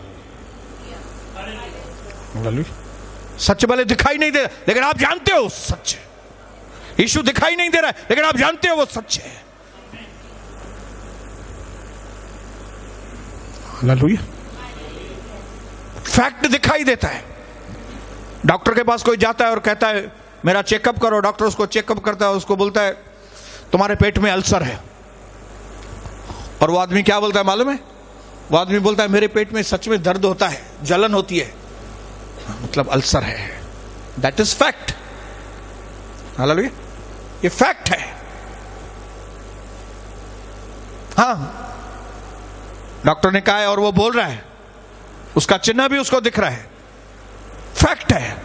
सच भले दिखाई नहीं दे रहा, लेकिन आप जानते हो सच है। यीशु दिखाई नहीं दे रहा है, लेकिन आप जानते हो वो सच है। हालेलुया। फैक्ट दिखाई देता है। डॉक्टर के पास कोई जाता है और कहता है मेरा चेकअप करो, डॉक्टर उसको चेकअप करता है, उसको बोलता है तुम्हारे पेट में अल्सर है। और वो आदमी क्या बोलता है मालूम है? वो आदमी बोलता है मेरे पेट में सच में दर्द होता है, जलन होती है, मतलब अल्सर है। That is fact. हालेलुया। ये फैक्ट है। हाँ, डॉक्टर ने कहा है और वो बोल रहा है, उसका चिन्ह भी उसको दिख रहा है, फैक्ट है।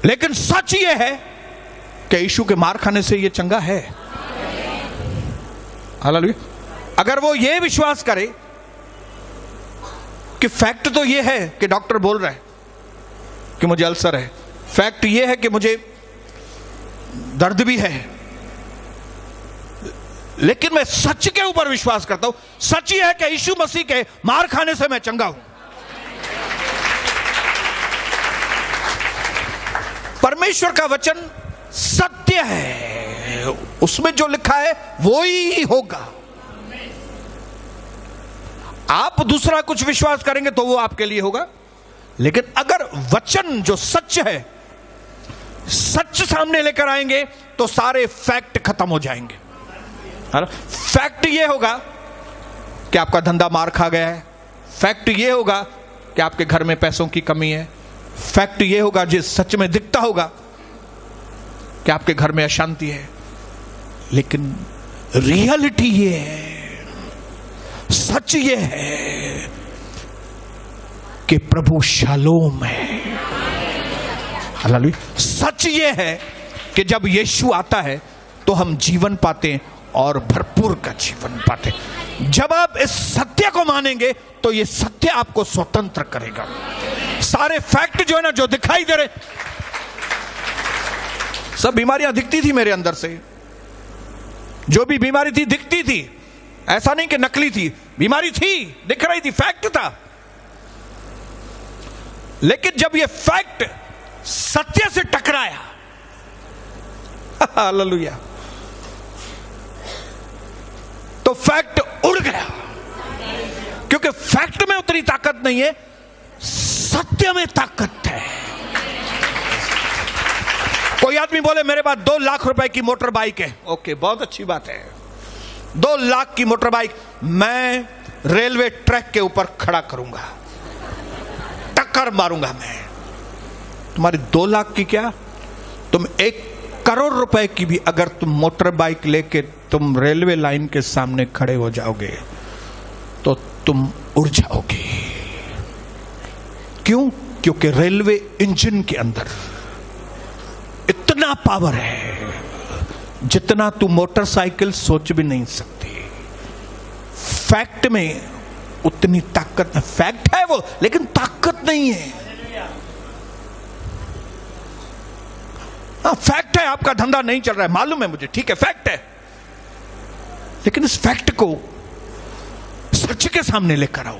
लेकिन सच ये है कि यीशु के मार खाने से ये चंगा है। हालेलुया। अगर वो ये विश्वास करे कि फैक्ट तो ये है कि डॉक्टर बोल रहा है कि मुझे अल्सर है, फैक्ट ये है कि मुझे दर्द भी है, लेकिन मैं सच के ऊपर विश्वास करता हूं। सच ये है कि यीशु मसीह के मार खाने से मैं चंगा हूं। परमेश्वर का वचन सत्य है, उसमें जो लिखा है वो ही होगा। आप दूसरा कुछ विश्वास करेंगे तो वो आपके लिए होगा, लेकिन अगर वचन जो सच है, सच सामने लेकर आएंगे तो सारे फैक्ट खत्म हो जाएंगे। फैक्ट ये होगा कि आपका धंधा मार खा गया है, फैक्ट ये होगा कि आपके घर में पैसों की कमी है। फैक्ट ये होगा, जो सच में दिखता होगा कि आपके घर में अशांति है। लेकिन रियलिटी ये है, सच ये है कि प्रभु शालोम है। हालेलुया। सच ये है कि जब यीशु आता है तो हम जीवन पाते हैं और भरपूर का जीवन पाते हैं। जब आप इस सत्य को मानेंगे तो ये सत्य आपको स्वतंत्र करेगा। सारे फैक्ट जो है ना, जो दिखाई दे रहे, सब बीमारियां दिखती थी मेरे अंदर से। जो भी बीमारी थी दिखती थी, ऐसा नहीं कि नकली थी, बीमारी थी, दिख रही थी, फैक्ट था। लेकिन जब ये फैक्ट सत्य से टकराया, हालेलुया, तो फैक्ट उड़ गया। क्योंकि फैक्ट में उतनी ताकत नहीं है, सत्य में ताकत है। कोई आदमी बोले मेरे पास 2 लाख रुपए की मोटर बाइक है, ओके, बहुत अच्छी बात है, 2 लाख की मोटर बाइक मैं रेलवे ट्रैक के ऊपर खड़ा करूंगा, टक्कर मारूंगा मैं। तुम्हारी 2 लाख की क्या, तुम 1 करोड़ रुपए की भी अगर तुम मोटर बाइक लेके तुम रेलवे लाइन के सामने खड़े हो जाओगे तो तुम उड़ जाओगे। क्यों? क्योंकि रेलवे इंजन के अंदर इतना पावर है जितना तू मोटरसाइकिल सोच भी नहीं सकती। फैक्ट में उतनी ताकत, फैक्ट है वो, लेकिन ताकत नहीं है। हाँ, फैक्ट है आपका धंधा नहीं चल रहा है, मालूम है मुझे, ठीक है, फैक्ट है। लेकिन इस फैक्ट को सच के सामने लेकर आओ,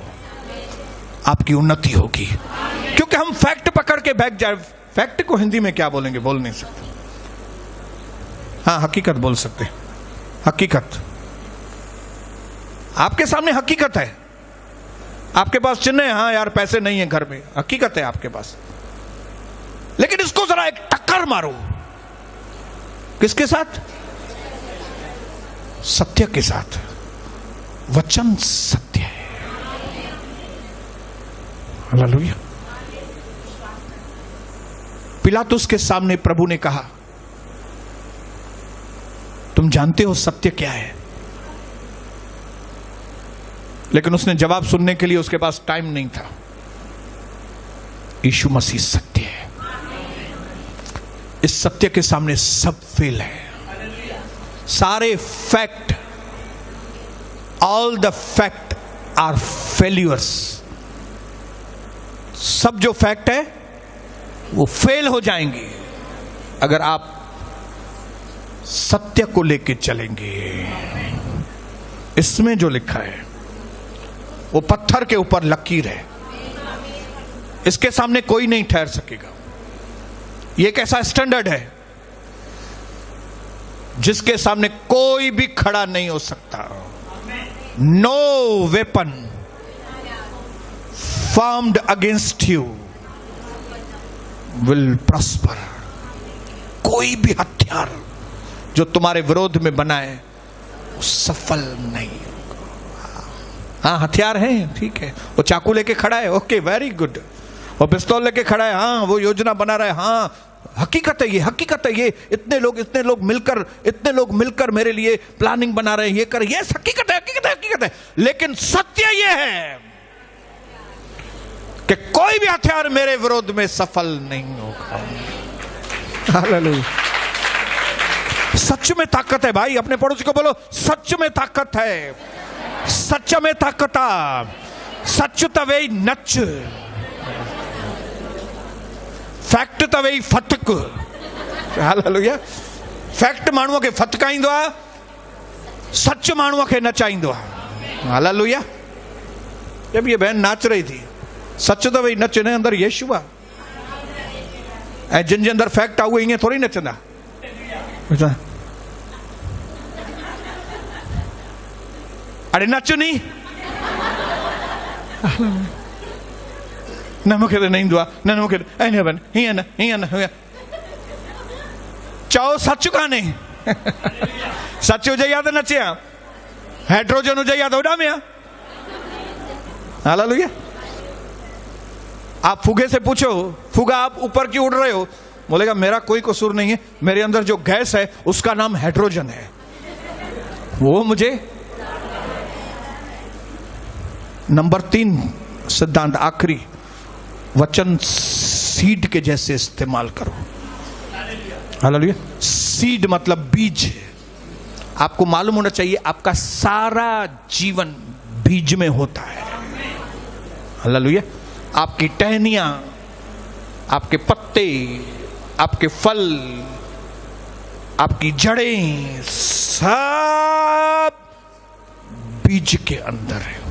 आपकी उन्नति होगी। क्योंकि हम फैक्ट पकड़ के बैठ जाए, फैक्ट को हिंदी में क्या बोलेंगे, बोल नहीं सकते। हाँ, हकीकत बोल सकते, हकीकत। आपके सामने हकीकत है, आपके पास चिन्ह है, हाँ यार पैसे नहीं है घर में, हकीकत है आपके पास। लेकिन इसको जरा एक टक्कर मारो, किसके साथ? सत्य के साथ। वचन सत्य है। हालेलुया। पिलातुस के सामने प्रभु ने कहा, तुम जानते हो सत्य क्या है? लेकिन उसने जवाब सुनने के लिए उसके पास टाइम नहीं था। यीशु मसीह सत्य है। इस सत्य के सामने सब फेल है। सारे fact, all the fact are failures. सब जो फैक्ट है वो फेल हो जाएंगे अगर आप सत्य को लेके चलेंगे। इसमें जो लिखा है वो पत्थर के ऊपर लकीर है, इसके सामने कोई नहीं ठहर सकेगा। ये एक ऐसा स्टैंडर्ड है जिसके सामने कोई भी खड़ा नहीं हो सकता। No weapon formed against you will prosper. कोई भी हथियार जो तुम्हारे विरोध में बना है वो सफल नहीं होगा। हाँ, हथियार हैं, ठीक है, वो चाकू लेके खड़ा है, ओके, वेरी गुड, वो पिस्तौल लेके खड़ा है, हाँ, वो योजना बना रहा है, हाँ, हकीकत है ये, हकीकत है ये, इतने लोग मिलकर मेरे लिए प्लानिंग बना रहे हैं, ये कर, ये हकीकत है, हकीकत है, हकीकत है। लेकिन सत्य ये है कि कोई भी हथियार मेरे विरोध में सफल नहीं होगा। हालेलुया। सच में ताकत है भाई। अपने पड़ोसी को बोलो, सच में ताकत है, सच में ताकत आ, सच तवे नच, फैक्ट तवे फतक। हालेलुया। फैक्ट माण्हूअ खे फतकाईंदो आहे, सच माण्हूअ खे नचाईंदो आहे। हालेलुया। जब ये बहन नाच रही थी, सच तो वही नच, ने अंदर यीशु आहे, ऐं जिन जे अंदर फैक्ट आहे उहे ईअं थोरी नचंदा। अरे नच नी, न मूंखे त न ईंदो आहे, न मूंखे हीअं न, हीअं न, चओ सच कान्हे। सच हुजे या त नचे हा, हाइड्रोजन हुजे या त उॾामे हा। हालेलुया। आप फुगे से पूछो, फुगा आप ऊपर क्यों उड़ रहे हो? बोलेगा मेरा कोई कसूर नहीं है, मेरे अंदर जो गैस है उसका नाम हाइड्रोजन है, वो मुझे। नंबर 3 सिद्धांत, आखिरी, वचन सीड के जैसे इस्तेमाल करो। हालेलुया। सीड मतलब बीज। आपको मालूम होना चाहिए आपका सारा जीवन बीज में होता है। हालेलुया। आपकी टहनियां, आपके पत्ते, आपके फल, आपकी जड़ें, सब बीज के अंदर है।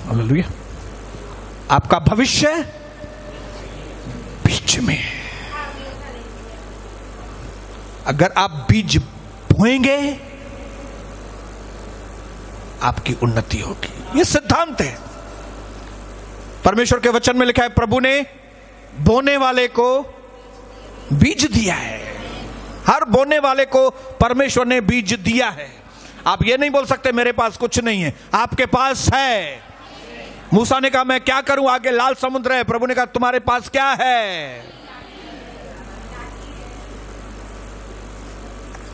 हालेलुया। आपका भविष्य बीज में है। अगर आप बीज बोएंगे आपकी उन्नति होगी। यह सिद्धांत है। परमेश्वर के वचन में लिखा है, प्रभु ने बोने वाले को बीज दिया है। हर बोने वाले को परमेश्वर ने बीज दिया है। आप ये नहीं बोल सकते मेरे पास कुछ नहीं है, आपके पास है। मूसा ने कहा मैं क्या करूं, आगे लाल समुद्र है। प्रभु ने कहा तुम्हारे पास क्या है?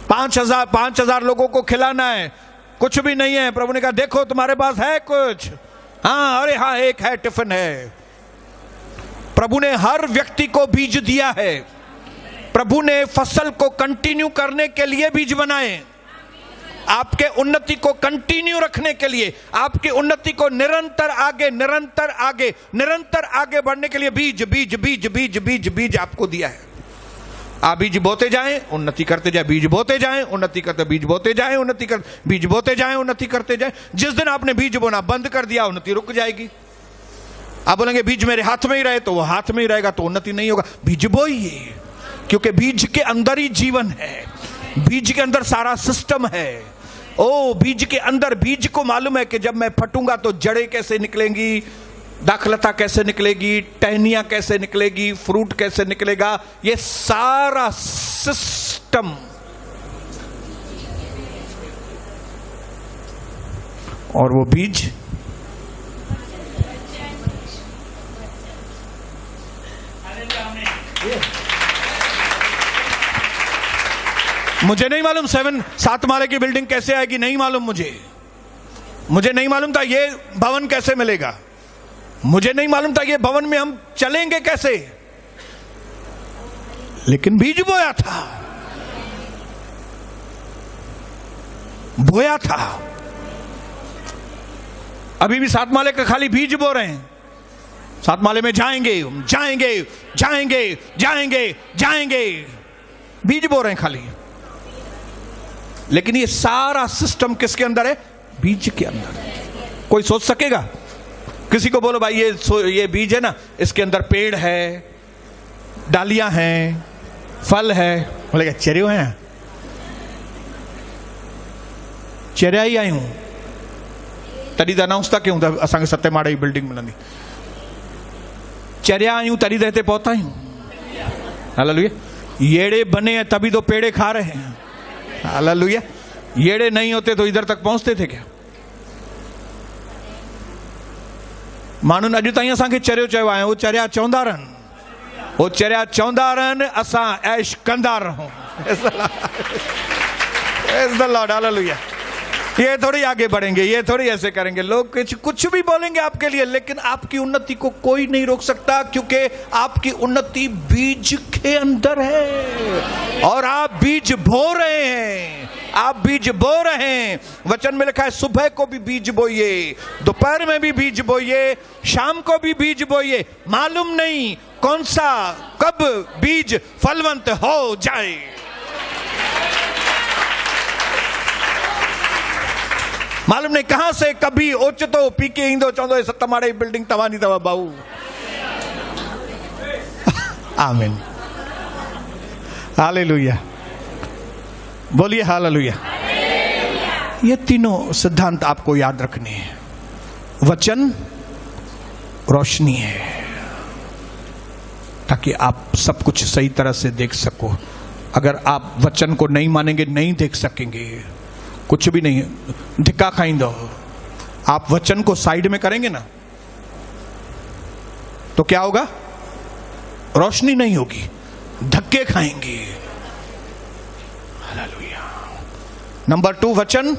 5,000 लोगों को खिलाना है, कुछ भी नहीं है। प्रभु ने कहा देखो तुम्हारे पास है कुछ? हाँ, अरे हाँ, एक है, टिफिन है। प्रभु ने हर व्यक्ति को बीज दिया है। प्रभु ने फसल को कंटिन्यू करने के लिए बीज बनाए, आपके उन्नति को कंटिन्यू रखने के लिए, आपकी उन्नति को निरंतर आगे बढ़ने के लिए बीज बीज बीज बीज बीज बीज आपको दिया है। आप बीज बोते जाएं, उन्नति करते जाएं, बीज बोते जाएं, उन्नति करते, बीज बोते जाएं, उन्नति कर, बीज बोते जाएं, उन्नति करते जाएं। जिस दिन आपने बीज बोना बंद कर दिया, उन्नति रुक जाएगी। आप बोलेंगे बीज मेरे हाथ में ही रहे, तो वो हाथ में ही रहेगा, तो उन्नति नहीं होगा। बीज बोइए, क्योंकि बीज के अंदर ही जीवन है, बीज के अंदर सारा सिस्टम है। ओ बीज के अंदर, बीज को मालूम है कि जब मैं फटूंगा तो जड़ें कैसे निकलेंगी, दाखलता कैसे निकलेगी, टहनियां कैसे निकलेगी, फ्रूट कैसे निकलेगा, ये सारा सिस्टम। और वो बीज मुझे नहीं मालूम 7 माले की बिल्डिंग कैसे आएगी, नहीं मालूम मुझे नहीं मालूम था ये भवन कैसे मिलेगा, मुझे नहीं मालूम था ये भवन में हम चलेंगे कैसे, लेकिन बीज बोया था। अभी भी 7 माले का खाली बीज बो रहे हैं। 7 माले में जाएंगे, बीज बो रहे हैं खाली। लेकिन ये सारा सिस्टम किसके अंदर है? बीज के अंदर। कोई सोच सकेगा? किसी को बोलो भाई ये बीज है ना, इसके अंदर पेड़ है, डालियां हैं, फल है। बोलेगा चेरियो हैं, चेरिया ही आई हूं तरी अनाउंस था क्यों असांखे 7 माड़े जी बिल्डिंग मिलंदी, चरिया आयूं तरी रहते पहुंचा आयूं। हालेलुया। येड़े बने हैं तभी तो पेड़े खा रहे हैं। हालेलुया। येड़े नहीं होते तो इधर तक पहुंचते थे क्या? माण्हुनि अॼु ताईं असांखे चरियो चयो आहे, वो चरिया चवंदा रहनि, असां ऐश कंदा रहूं। हालेलुया। ये थोड़ी आगे बढ़ेंगे, ये थोड़ी ऐसे करेंगे। लोग कुछ भी बोलेंगे आपके लिए, लेकिन आपकी उन्नति को कोई नहीं रोक सकता, क्योंकि आपकी उन्नति बीज के अंदर है और आप बीज बो रहे हैं। वचन में लिखा है सुबह को भी बीज बोइए, दोपहर में भी बीज बोइए, शाम को भी बीज बोइए। मालूम नहीं कौन सा कब बीज फलवंत हो जाए। मालूम नहीं कहां से कभी ओचितो पी के ईंदो चवंदो 7 माड़े जी बिल्डिंग तव्हांजी अथव भाऊ। आमीन। हालेलुया। बोलिए हालेलुया। ये तीनों सिद्धांत आपको याद रखने हैं। वचन रोशनी है ताकि आप सब कुछ सही तरह से देख सको। अगर आप वचन को नहीं मानेंगे, नहीं देख सकेंगे, कुछ भी नहीं। धिक्का खाइंदो। आप वचन को साइड में करेंगे ना, तो क्या होगा? रोशनी नहीं होगी, धक्के खाएंगे। हालेलुया। नंबर 2, वचन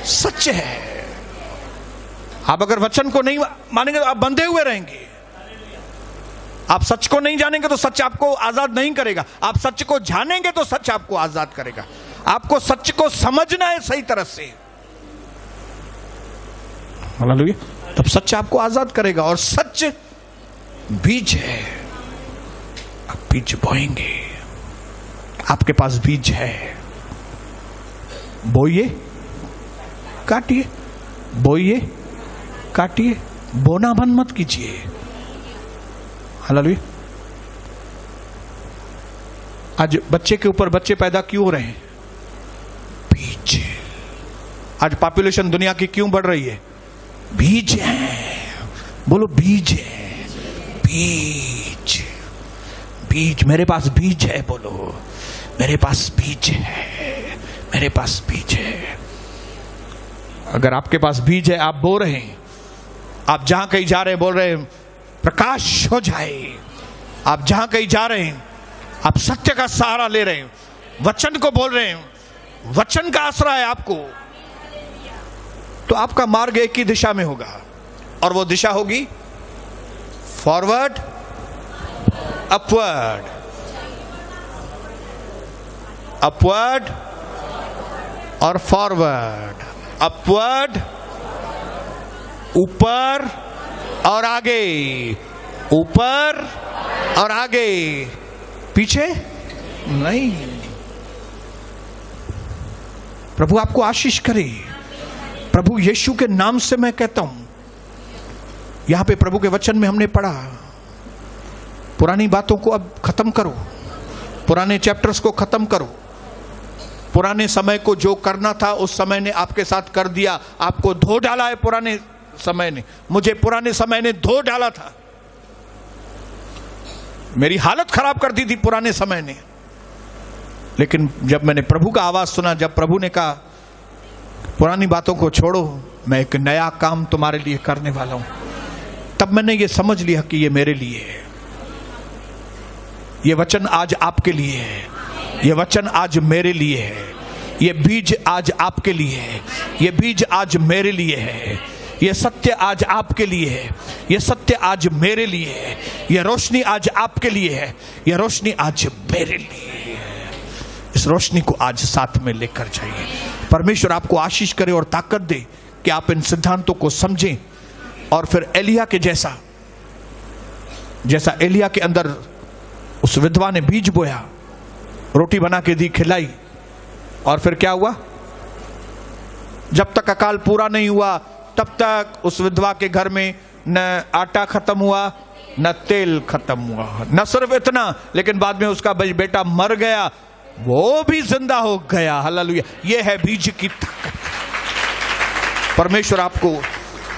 सच है। आप अगर वचन को नहीं मानेंगे तो आप बंधे हुए रहेंगे। आप सच को नहीं जानेंगे तो सच आपको आजाद नहीं करेगा। आप सच को जानेंगे तो सच आपको आजाद करेगा। आपको सच को समझना है सही तरह से, हालेलुया, तब सच आपको आजाद करेगा। और सच बीज है। आप बीज बोएंगे, आपके पास बीज है, बोइए काटिए, बोइए काटिए, बोना बंद मत कीजिए। हालेलुया। आज बच्चे के ऊपर बच्चे पैदा क्यों हो रहे हैं? बीज। आज पॉपुलेशन दुनिया की क्यों बढ़ रही है? बीज है। बोलो बीज है। बीज, बीज, मेरे पास बीज है। बोलो मेरे पास बीज है, मेरे पास बीज है। अगर आपके पास बीज है, आप बो रहे हैं, आप जहां कहीं जा रहे हैं बोल रहे हैं प्रकाश हो जाए। आप जहां कहीं जा रहे हैं आप सत्य का सहारा ले रहे हैं, वचन को बोल रहे हैं, वचन का आसरा है आपको, तो आपका मार्ग एक ही दिशा में होगा। और वो दिशा होगी फॉरवर्ड, अपवर्ड, अपवर्ड और फॉरवर्ड। अपवर्ड, ऊपर और आगे, ऊपर और आगे, पीछे नहीं। प्रभु आपको आशीष करे। प्रभु यीशु के नाम से मैं कहता हूं, यहां पे प्रभु के वचन में हमने पढ़ा, पुरानी बातों को अब खत्म करो, पुराने चैप्टर्स को खत्म करो। पुराने समय को जो करना था उस समय ने आपके साथ कर दिया, आपको धो डाला है पुराने समय ने। मुझे पुराने समय ने धो डाला था, मेरी हालत खराब कर दी थी पुराने समय ने। लेकिन जब मैंने प्रभु का आवाज सुना, जब प्रभु ने कहा पुरानी बातों को छोड़ो, मैं एक नया काम तुम्हारे लिए करने वाला हूं, तब मैंने ये समझ लिया कि ये मेरे लिए है। ये वचन आज आपके लिए है, ये वचन आज मेरे लिए है, ये बीज आज आपके लिए है, ये बीज आज मेरे लिए है, ये सत्य आज आपके लिए है, ये सत्य आज मेरे लिए है, ये रोशनी आज आपके लिए है, ये रोशनी आज मेरे लिए है। इस रोशनी को आज साथ में लेकर जाइए। परमेश्वर आपको आशीष करे और ताकत दे कि आप इन सिद्धांतों को समझें और फिर एलिया के जैसा एलिया के अंदर उस विधवा ने बीज बोया, रोटी बना के दी, खिलाई, और फिर क्या हुआ? जब तक अकाल पूरा नहीं हुआ तब तक उस विधवा के घर में न आटा खत्म हुआ न तेल खत्म हुआ। न सिर्फ इतना, लेकिन बाद में उसका बेटा मर गया, वो भी जिंदा हो गया। हालेलुया। ये है बीज की ताकत। परमेश्वर आपको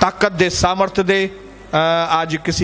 ताकत दे, सामर्थ्य दे। आज किसी